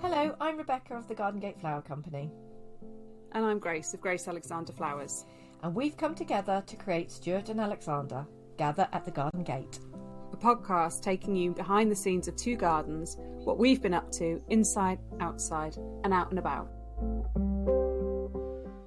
Hello, I'm Rebecca of the Garden Gate Flower Company, And I'm Grace of Grace Alexander Flowers. and we've come together to create Stuart and Alexander Gather at the Garden Gate. A podcast taking you behind the scenes of two gardens, what we've been up to inside, outside, and out and about.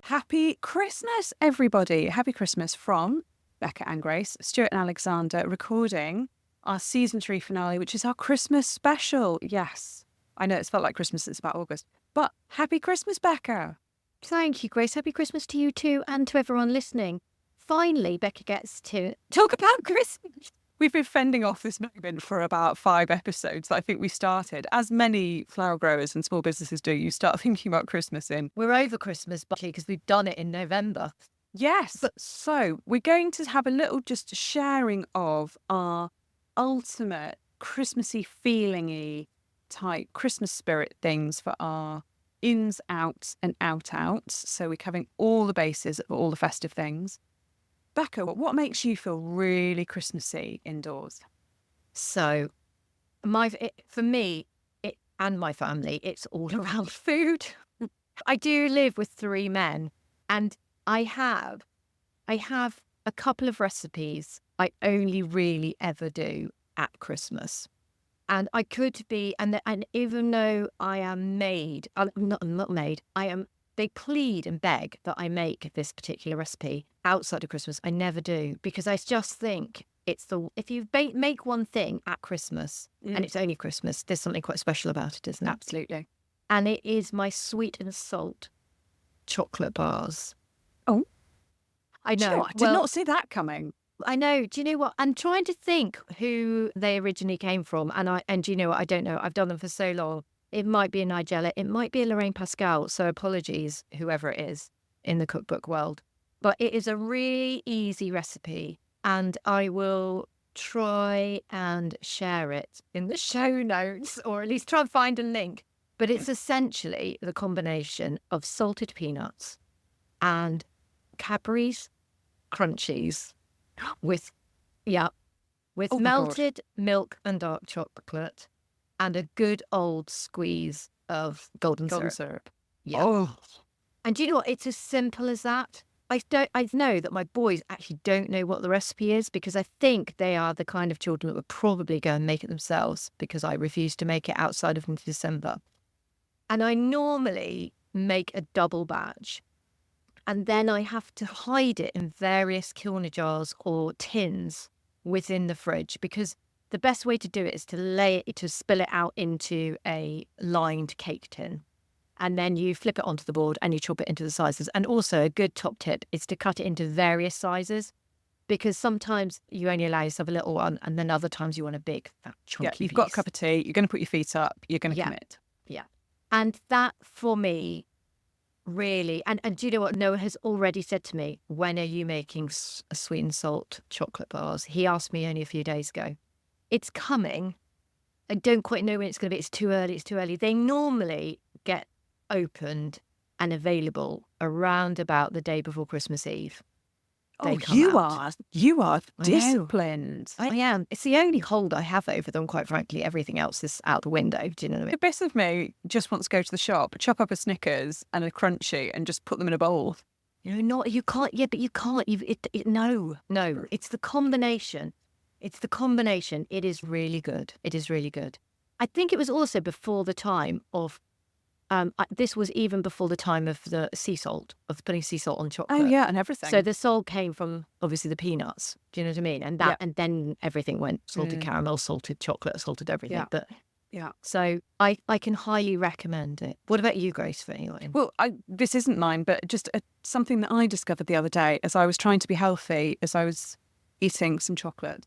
Happy Christmas, everybody. Happy Christmas from Becca and Grace, Stuart and Alexander, recording our season 3 finale, which is our Christmas special. Yes, I know it's felt like Christmas, it's about August, but happy Christmas, Becca. Thank you, Grace. Happy Christmas to you too and to everyone listening. Finally, Becca gets to talk about Christmas. We've been fending off this moment for about 5 episodes that I think we started. As many flower growers and small businesses do, you start thinking about Christmas in. We're over Christmas, because we've done it in November. Yes. So we're going to have a little just sharing of our ultimate Christmassy feelingy type Christmas spirit things for our ins, outs and out-outs. So we're covering all the bases of all the festive things. Becca, what makes you feel really Christmassy indoors? So, for me and my family, it's all around food. I do live with 3 men, and I have a couple of recipes I only really ever do at Christmas. And I could be, and even though I am maid, not maid, they plead and beg that I make this particular recipe outside of Christmas. I never do, because I just think if you make one thing at Christmas and it's only Christmas, there's something quite special about it, isn't it? Absolutely. And it is my sweet and salt chocolate bars. Oh, I know. Do you know what? I did not see that coming. I know. Do you know what? I'm trying to think who they originally came from. And do you know what? I don't know. I've done them for so long. It might be a Nigella. It might be a Lorraine Pascal. So apologies, whoever it is in the cookbook world. But it is a really easy recipe. And I will try and share it in the show notes, or at least try and find a link. But it's essentially the combination of salted peanuts and Cadbury's Crunchies with melted milk and dark chocolate and a good old squeeze of golden syrup. Yeah. Oh. And do you know what? It's as simple as that. I know that my boys actually don't know what the recipe is, because I think they are the kind of children that would probably go and make it themselves, because I refuse to make it outside of December. And I normally make a double batch. And then I have to hide it in various kilner jars or tins within the fridge, because the best way to do it is to spill it out into a lined cake tin. And then you flip it onto the board and you chop it into the sizes. And also a good top tip is to cut it into various sizes, because sometimes you only allow yourself a little one, and then other times you want a big, fat, chunky You've piece. got a cup of tea, you're going to put your feet up, you're going to commit. Yeah. And that, for me, really, and do you know what Noah has already said to me? When are you making sweet and salt chocolate bars? He asked me only a few days ago. It's coming. I don't quite know when it's going to be. It's too early. They normally get opened and available around about the day before Christmas Eve. You are disciplined. I am. It's the only hold I have over them, quite frankly. Everything else is out the window. Do you know what I mean? The best of me just wants to go to the shop, chop up a Snickers and a Crunchie and just put them in a bowl. You can't. Yeah, but you can't. No. It's the combination. It is really good. I think it was also before the time of. This was even before the time of the sea salt, of putting sea salt on chocolate. Oh yeah, and everything. So the salt came from obviously the peanuts. Do you know what I mean? And and then everything went salted caramel, salted chocolate, salted everything. Yeah. But yeah. So I can highly recommend it. What about you, Grace? For anyone? Well, this isn't mine, but just something that I discovered the other day as I was trying to be healthy, as I was eating some chocolate,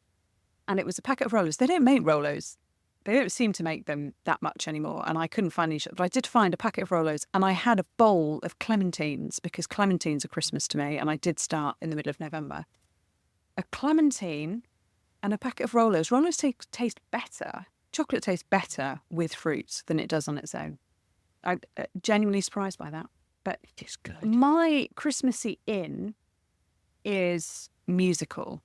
and it was a packet of Rolos. They don't make Rolos. They don't seem to make them that much anymore, and I couldn't find any. But I did find a packet of Rolos, and I had a bowl of clementines, because clementines are Christmas to me, and I did start in the middle of November. A clementine and a packet of Rolos. Rolos taste better. Chocolate tastes better with fruits than it does on its own. I'm genuinely surprised by that. But it's good. My Christmassy in is musical.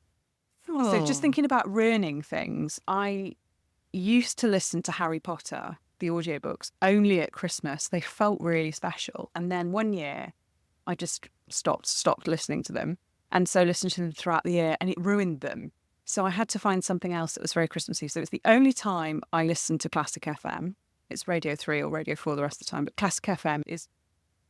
So just thinking about ruining things, I used to listen to Harry Potter the audiobooks only at Christmas. They felt really special. And then one year I just stopped listening to them. And so listened to them throughout the year, and it ruined them. So I had to find something else that was very Christmassy. So it's the only time I listen to Classic FM. It's Radio 3 or Radio 4 the rest of the time. But Classic FM is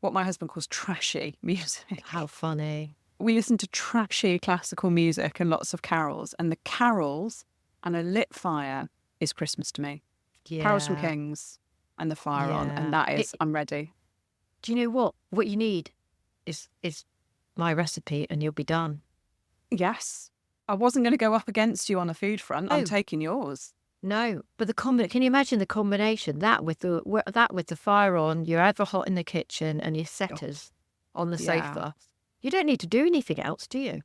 what my husband calls trashy music. How funny. We listen to trashy classical music and lots of carols. And the carols and a lit fire is Christmas to me. Yeah. Carols from Kings and the fire on. And that is, I'm ready. Do you know what? What you need is my recipe and you'll be done. Yes. I wasn't going to go up against you on a food front. I'm taking yours. No, but can you imagine the combination? That with the fire on, you're ever hot in the kitchen and your setters on the sofa. You don't need to do anything else, do you?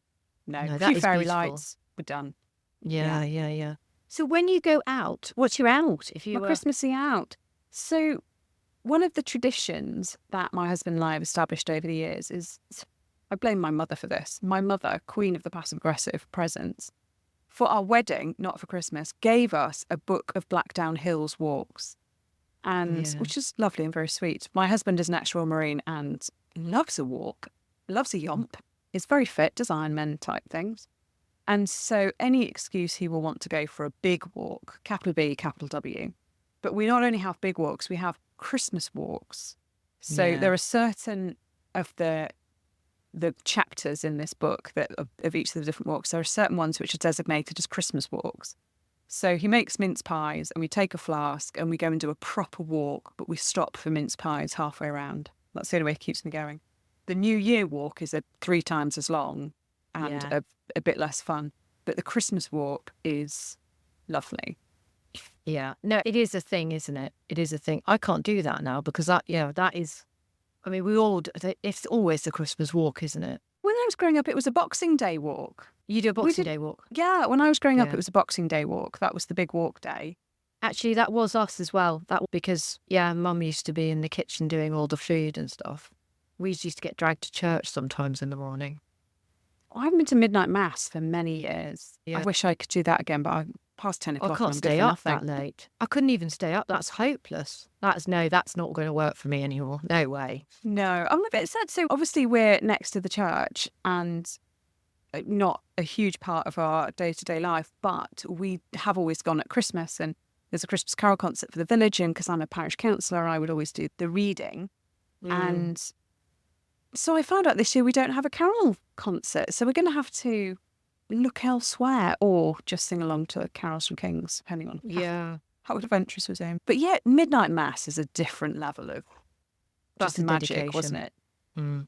No, that a few is fairy beautiful. lights, we're done. Yeah. So when you go out, what's your out? If you My Christmassy out. So one of the traditions that my husband and I have established over the years is, I blame my mother for this. My mother, queen of the passive-aggressive presents, for our wedding, not for Christmas, gave us a book of Blackdown Hills walks, and which is lovely and very sweet. My husband is an ex-Royal Marine and loves a walk, loves a yomp, is very fit, does Ironman type things. And so any excuse he will want to go for a big walk, capital B, capital W. But we not only have big walks, we have Christmas walks. So there are certain of the chapters in this book that of each of the different walks. There are certain ones which are designated as Christmas walks. So he makes mince pies and we take a flask and we go and do a proper walk, but we stop for mince pies halfway around. That's the only way it keeps me going. The New Year walk is 3 times as long and a bit less fun. But the Christmas walk is lovely. Yeah. No, it is a thing, isn't it? It is a thing. I can't do that now because that is, I mean, it's always the Christmas walk, isn't it? When I was growing up, it was a Boxing Day walk. You do a Boxing Day walk? Yeah, when I was growing up, it was a Boxing Day walk. That was the big walk day. Actually, that was us as well. Because Mum used to be in the kitchen doing all the food and stuff. We used to get dragged to church sometimes in the morning. I haven't been to midnight mass for many years. Yeah. I wish I could do that again, but I'm past 10 o'clock. I can't stay up that late. I couldn't even stay up. That's hopeless. That's not going to work for me anymore. No way. No, I'm a bit sad. So obviously we're next to the church and not a huge part of our day-to-day life, but we have always gone at Christmas, and there's a Christmas carol concert for the village, and because I'm a parish councillor, I would always do the reading. And so I found out this year we don't have a carol concert, so we're going to have to look elsewhere or just sing along to carols from Kings, depending on how adventurous was aim. But midnight mass is a different level of just magic, dedication. Wasn't it?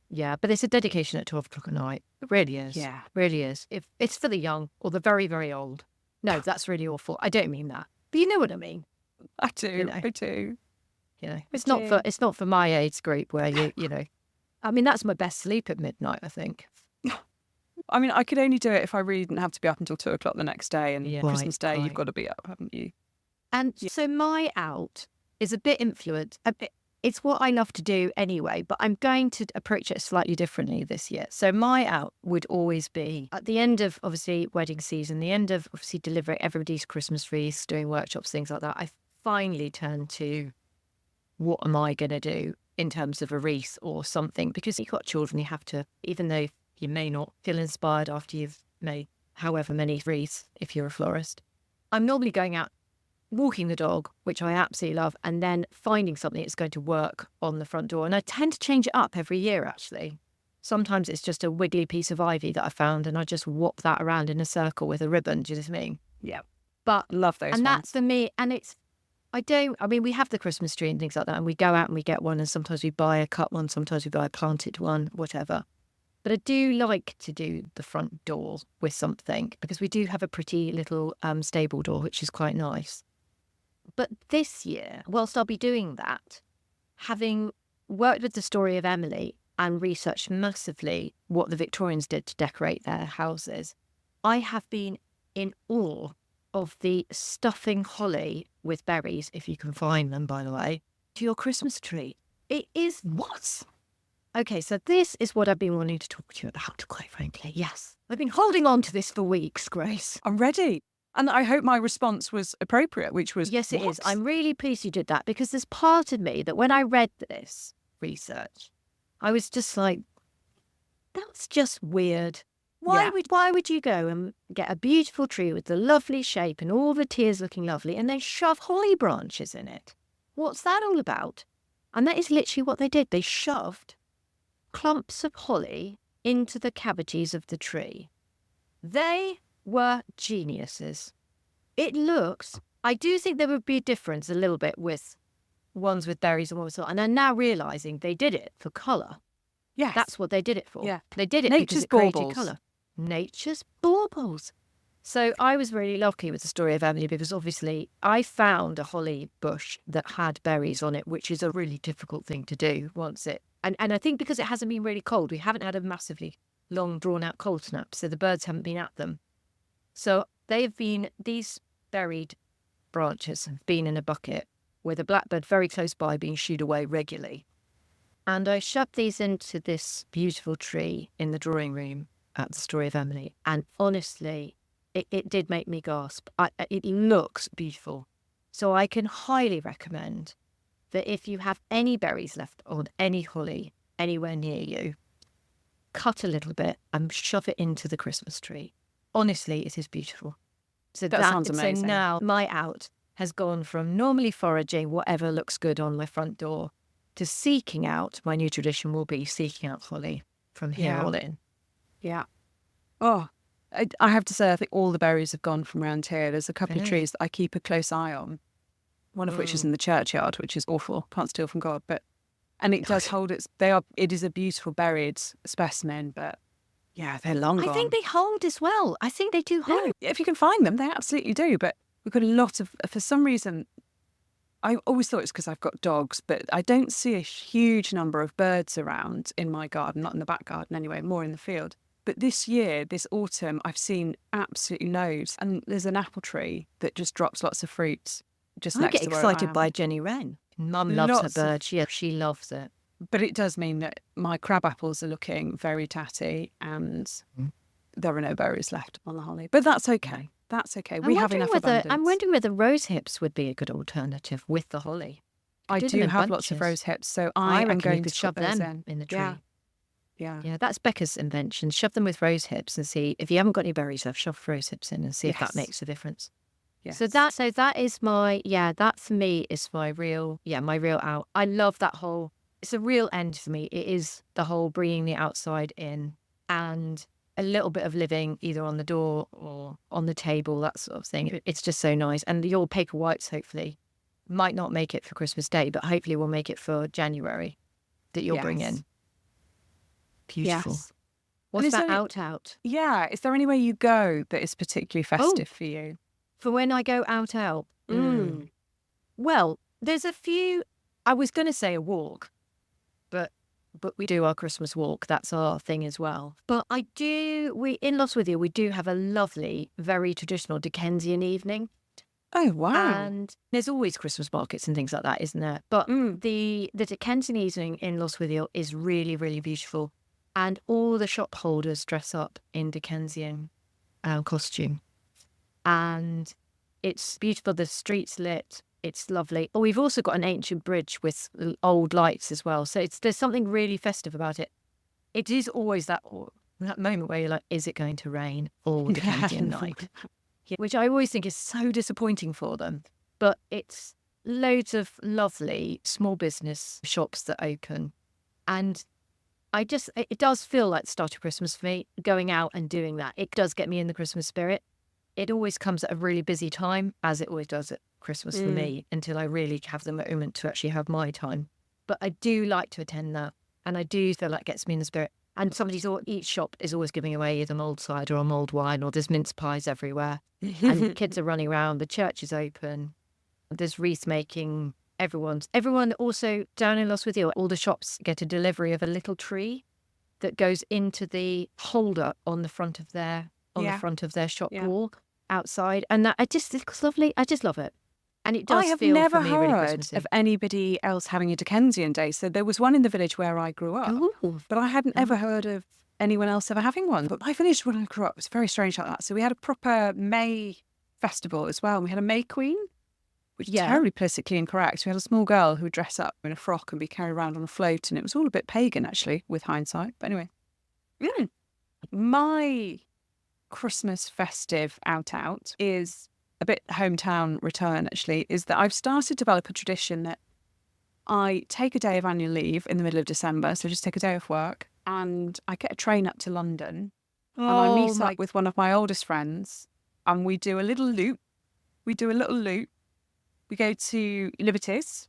Yeah, but it's a dedication at 12 o'clock at night. It really is. Yeah. Really is. If it's for the young or the very, very old. No, that's really awful. I don't mean that. But you know what I mean. I do. I do. You know, it's not for my age group where you know. I mean, that's my best sleep at midnight, I think. I mean, I could only do it if I really didn't have to be up until 2 o'clock the next day. And Christmas Day, you've got to be up, haven't you? And so my out is a bit influenced. It's what I love to do anyway, but I'm going to approach it slightly differently this year. So my out would always be at the end of, obviously, wedding season, the end of, obviously, delivering everybody's Christmas wreaths, doing workshops, things like that. I finally turn to what am I going to do in terms of a wreath or something? Because you've got children, you have to, even though you may not feel inspired after you've made however many wreaths, if you're a florist. I'm normally going out, walking the dog, which I absolutely love, and then finding something that's going to work on the front door. And I tend to change it up every year, actually. Sometimes it's just a wiggly piece of ivy that I found, and I just whop that around in a circle with a ribbon. Do you know what I mean? Yeah. But love those. And ones. that's for me. And we have the Christmas tree and things like that, and we go out and we get one, and sometimes we buy a cut one, sometimes we buy a planted one, whatever. But I do like to do the front door with something, because we do have a pretty little stable door, which is quite nice. But this year, whilst I'll be doing that, having worked with the story of Emily and researched massively what the Victorians did to decorate their houses, I have been in awe of the stuffing holly with berries, if you can find them, by the way, to your Christmas tree. It is what? Okay, so this is what I've been wanting to talk to you about, quite frankly. Yes. I've been holding on to this for weeks, Grace. I'm ready. And I hope my response was appropriate, which was, Yes, it is. "What?" I'm really pleased you did that, because there's part of me that when I read this research, I was just like, that's just weird. Yeah. Why would you go and get a beautiful tree with the lovely shape and all the tiers looking lovely and then shove holly branches in it? What's that all about? And that is literally what they did. They shoved clumps of holly into the cavities of the tree. They were geniuses. It looks, I do think there would be a difference a little bit with ones with berries and ones without. And I'm now realising they did it for colour. Yes. That's what they did it for. Yeah. They did it Nature's because it created baubles. colour. Nature's baubles. So I was really lucky with the story of Emily, because obviously I found a holly bush that had berries on it, which is a really difficult thing to do once it... And I think because it hasn't been really cold, we haven't had a massively long drawn-out cold snap, so the birds haven't been at them. So these buried branches have been in a bucket with a blackbird very close by being shooed away regularly. And I shoved these into this beautiful tree in the drawing room at the Story of Emily. And honestly, it did make me gasp. It looks beautiful. So I can highly recommend that if you have any berries left on any holly anywhere near you, cut a little bit and shove it into the Christmas tree. Honestly, it is beautiful. So That sounds amazing. So now my out has gone from normally foraging whatever looks good on my front door to seeking out, my new tradition will be seeking out holly from here Yeah. on in. Yeah. Oh, I have to say, I think all the berries have gone from around here. There's a couple of Really? trees that I keep a close eye on, one of which is in the churchyard, which is awful. Can't steal from God, and it does hold it is a beautiful buried specimen, but yeah, they're long gone. I think they hold as well. I think they do hold. Yeah, if you can find them, they absolutely do. But we've got a lot of, for some reason, I always thought it's because I've got dogs, but I don't see a huge number of birds around in my garden, not in the back garden anyway, more in the field. But this year, this autumn, I've seen absolutely loads. And there's an apple tree that just drops lots of fruit just I next get to where I excited am. by Jenny Wren. Mum loves Lots her of- bird. She loves it. But it does mean that my crab apples are looking very tatty and there are no berries left on the holly. But that's okay. That's okay. We have enough abundance. I'm wondering whether rose hips would be a good alternative with the holly. I do do them in have lots of bunches. rose hips, so I I am reckon going you to could shove put those them in the tree. Yeah. Yeah. Yeah, that's Becca's invention. Shove them with rose hips and see if you haven't got any berries left. Shove rose hips in and see if that Yes. makes a difference. Yes. So that is my that for me is my real out. I love that whole. It's a real end for me. It is the whole bringing the outside in and a little bit of living either on the door or on the table, that sort of thing. It's just so nice. And your paper whites hopefully might not make it for Christmas Day, but hopefully we'll make it for January that you'll bring Yes. in. Beautiful. Yes. What's is that there- out? Yeah. Is there anywhere you go that is particularly festive for you? For when I go out. Well, there's a few. I was going to say a walk, but we do our Christmas walk. That's our thing as well. But we in Lostwithiel, we do have a lovely, very traditional Dickensian evening. Oh, wow. And there's always Christmas markets and things like that, isn't there? But the Dickensian evening in Lostwithiel is really, really beautiful. And all the shop holders dress up in Dickensian costume. And it's beautiful. The street's lit. It's lovely. Oh, we've also got an ancient bridge with old lights as well. So there's something really festive about it. It is always that moment where you're like, is it going to rain all Dickensian night? Yeah, which I always think is so disappointing for them. But it's loads of lovely small business shops that open. And it does feel like the start of Christmas for me, going out and doing that. It does get me in the Christmas spirit. It always comes at a really busy time, as it always does at Christmas for me, until I really have the moment to actually have my time. But I do like to attend that. And I do feel like it gets me in the spirit. And each shop is always giving away either mulled cider or mulled wine, or there's mince pies everywhere. And kids are running around. The church is open. There's wreath making. Everyone also down in Lostwithiel, all the shops get a delivery of a little tree that goes into the holder on the front of their shop wall outside. And that it looks lovely. I just love it. And it does I have feel never for me really heard Christmassy. of anybody else having a Dickensian day. So there was one in the village where I grew up, Ooh. but I hadn't ever heard of anyone else ever having one. But my village when I grew up was very strange like that. So we had a proper May festival as well. And we had a May Queen, which is Yeah. terribly politically incorrect. We had a small girl who would dress up in a frock and be carried around on a float, and it was all a bit pagan, actually, with hindsight. But anyway, my Christmas festive out is a bit hometown return, actually, is that I've started to develop a tradition that I take a day of annual leave in the middle of December, so just take a day off work, and I get a train up to London, and I meet up with one of my oldest friends, and we do a little loop. We go to Liberties,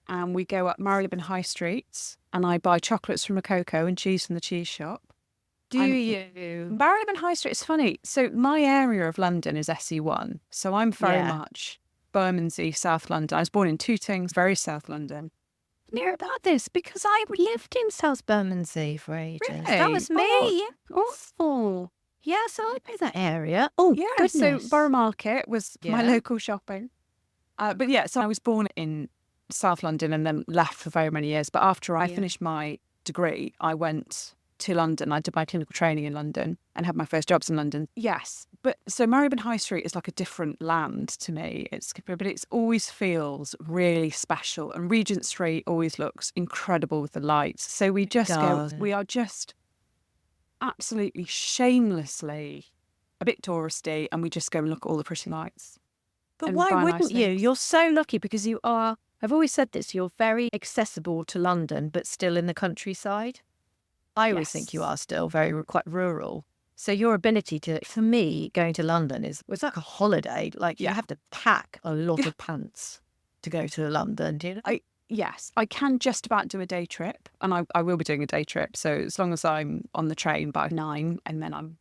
and we go up Marylebone High Street, and I buy chocolates from a Cocoa and cheese from the cheese shop. Do you? Marylebone High Street is funny. So my area of London is SE1. So I'm very much Bermondsey, South London. I was born in Tooting, very South London. Hear about this because I lived in South Bermondsey for ages. Really? That was me. Oh. Yeah, so I know that area. Oh, Yeah, goodness. so Borough Market was my Yeah. local shopping. But yeah, so I was born in South London and then left for very many years. But after I finished my degree, I went to London. I did my clinical training in London and had my first jobs in London. Yes. But so Marylebone High Street is like a different land to me. But it always feels really special. And Regent Street always looks incredible with the lights. So we just we are just absolutely shamelessly a bit touristy, and we just go and look at all the pretty lights. But and why buy nice wouldn't you? things. You're so lucky because you are, I've always said this, you're very accessible to London, but still in the countryside. I always think you Yes. are still quite rural. So your ability for me, going to London it's like a holiday. Like you have to pack a lot of pants to go to London, do you know? Yes, I can just about do a day trip, and I will be doing a day trip. So as long as I'm on the train by 9 and then I'm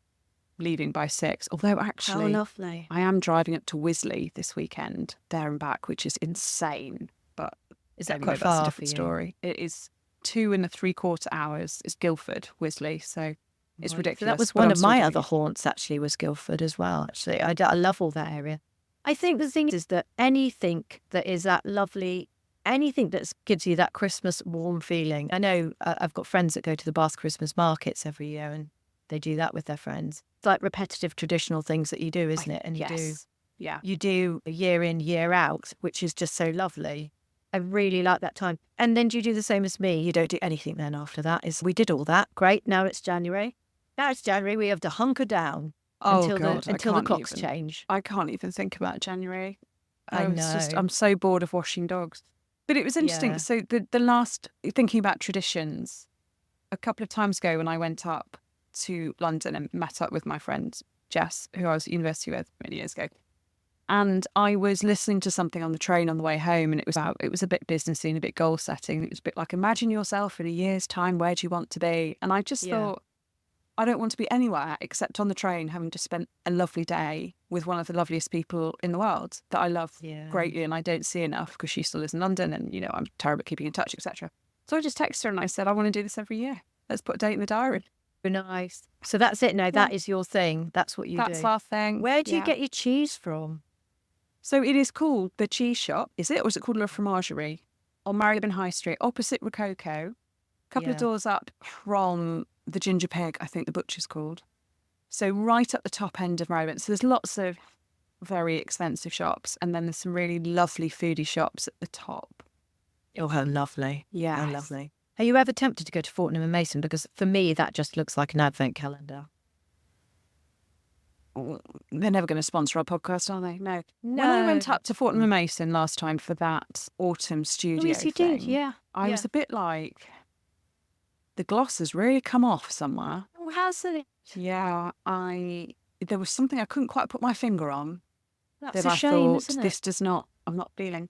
leaving by 6. Although actually, lovely. I am driving up to Wisley this weekend, there and back, which is insane. But Is that anyway, quite that's a far different for you? story. It is 2.75 hours. It's Guildford, Wisley, so it's ridiculous. So that was but one I'm of still my doing other it. haunts, actually, was Guildford as well. Actually, I love all that area. I think the thing is that anything that is that lovely, anything that gives you that Christmas warm feeling. I know I've got friends that go to the Bath Christmas markets every year and they do that with their friends. It's like repetitive traditional things that you do, isn't it? And you do a year in, year out, which is just so lovely. I really like that time. And then do you do the same as me? You don't do anything then after that? We did all that. Great. Now it's January. We have to hunker down until the clocks change. I can't even think about January. I know. I'm so bored of washing dogs. But it was interesting. Yeah. So the last, thinking about traditions, a couple of times ago when I went up to London and met up with my friend Jess, who I was at university with many years ago, and I was listening to something on the train on the way home, and it was a bit businessy and a bit goal setting. It was a bit like, imagine yourself in a year's time, where do you want to be? And I just thought, I don't want to be anywhere except on the train, having just spent a lovely day with one of the loveliest people in the world that I love greatly, and I don't see enough because she still lives in London, and I'm terrible at keeping in touch, etc. So I just texted her and I said, I want to do this every year. Let's put a date in the diary. Nice. So that's it now. That is your thing. That's what you do. That's our thing. Where do you get your cheese from? So it is called the Cheese Shop, is it? Or is it called La Fromagerie? On Marylebone High Street, opposite Rococo. A couple of doors up from the Ginger Pig, I think the butcher's called. So right at the top end of Marylebone. So there's lots of very expensive shops, and then there's some really lovely foodie shops at the top. Oh, how lovely. Yeah. How lovely. Are you ever tempted to go to Fortnum and Mason? Because for me, that just looks like an advent calendar. They're never going to sponsor our podcast, are they? No. When I went up to Fortnum and Mason last time for that autumn studio yes, you thing, did, yeah. I was a bit like, the gloss has really come off somewhere. Oh, hasn't it? Yeah, there was something I couldn't quite put my finger on. That's that a I shame, thought, isn't it? this does not, I'm not feeling.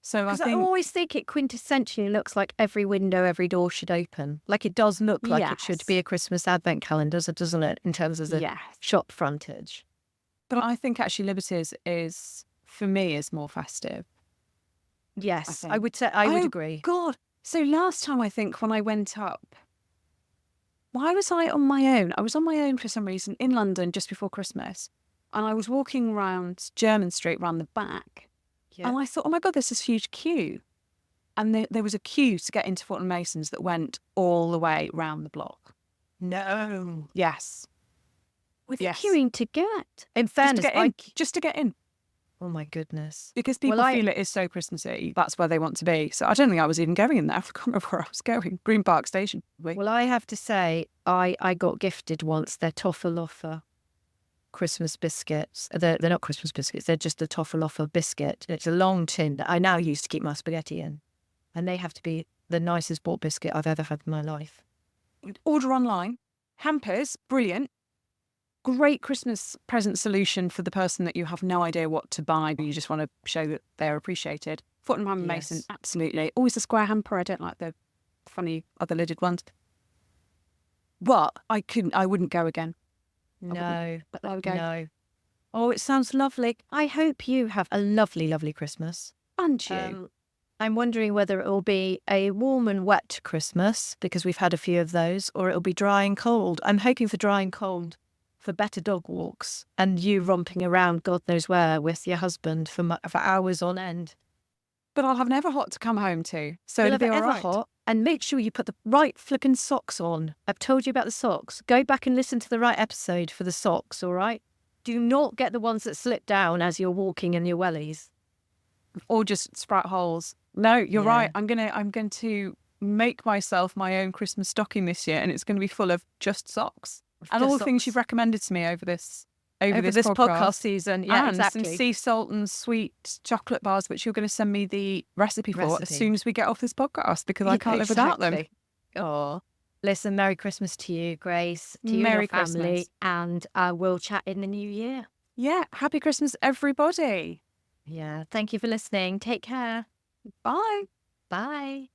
So I Because I think, always think it quintessentially looks like every window, every door should open. Like it does look like it should be a Christmas advent calendar, doesn't it, in terms of the shop frontage? but I think actually Liberties is, for me, is more festive. Yes, think. I would say, I would agree. God. So last time, I think, when I went up, why was I on my own? I was on my own for some reason in London just before Christmas. And I was walking around Jermyn Street, round the back. Yeah. And I thought, oh my God, there's this huge queue. And there was a queue to get into Fortnum Masons that went all the way round the block. No. Yes. With Yes. queuing to get. In fairness, Just to get in. oh my goodness. Because people feel it is so Christmassy. That's where they want to be. So I don't think I was even going in there. I can't remember where I was going. Green Park Station. Well, I have to say, I got gifted once their Toffeloffer Christmas biscuits. They're not Christmas biscuits. They're just the Toffeloffer biscuit. It's a long tin that I now use to keep my spaghetti in. And they have to be the nicest bought biscuit I've ever had in my life. Order online. Hampers, brilliant. Great Christmas present solution for the person that you have no idea what to buy, but you just want to show that they're appreciated. Fortnum and Mason, absolutely. Always a square hamper. I don't like the funny other lidded ones. But I wouldn't go again. No, But there we go. no. Oh, it sounds lovely. I hope you have a lovely, lovely Christmas. And you. I'm wondering whether it will be a warm and wet Christmas, because we've had a few of those, or it'll be dry and cold. I'm hoping for dry and cold, for better dog walks, and you romping around God knows where with your husband for hours on end. But I'll have an Everhot to come home to, so You'll it'll be have all an right. Everhot, and make sure you put the right flipping socks on. I've told you about the socks. Go back and listen to the right episode for the socks, all right? Do not get the ones that slip down as you're walking in your wellies. Or just sprout holes. No, you're right. I'm going to make myself my own Christmas stocking this year, and it's going to be full of just socks. And all the things you've recommended to me over this podcast season. Yeah, and exactly. some sea salt and sweet chocolate bars, which you're going to send me the recipe for as soon as we get off this podcast, because I can't live without them. Oh, listen, Merry Christmas to you, Grace, to you Merry and your family, Christmas. and we'll chat in the new year. Yeah, happy Christmas, everybody. Yeah, thank you for listening. Take care. Bye. Bye.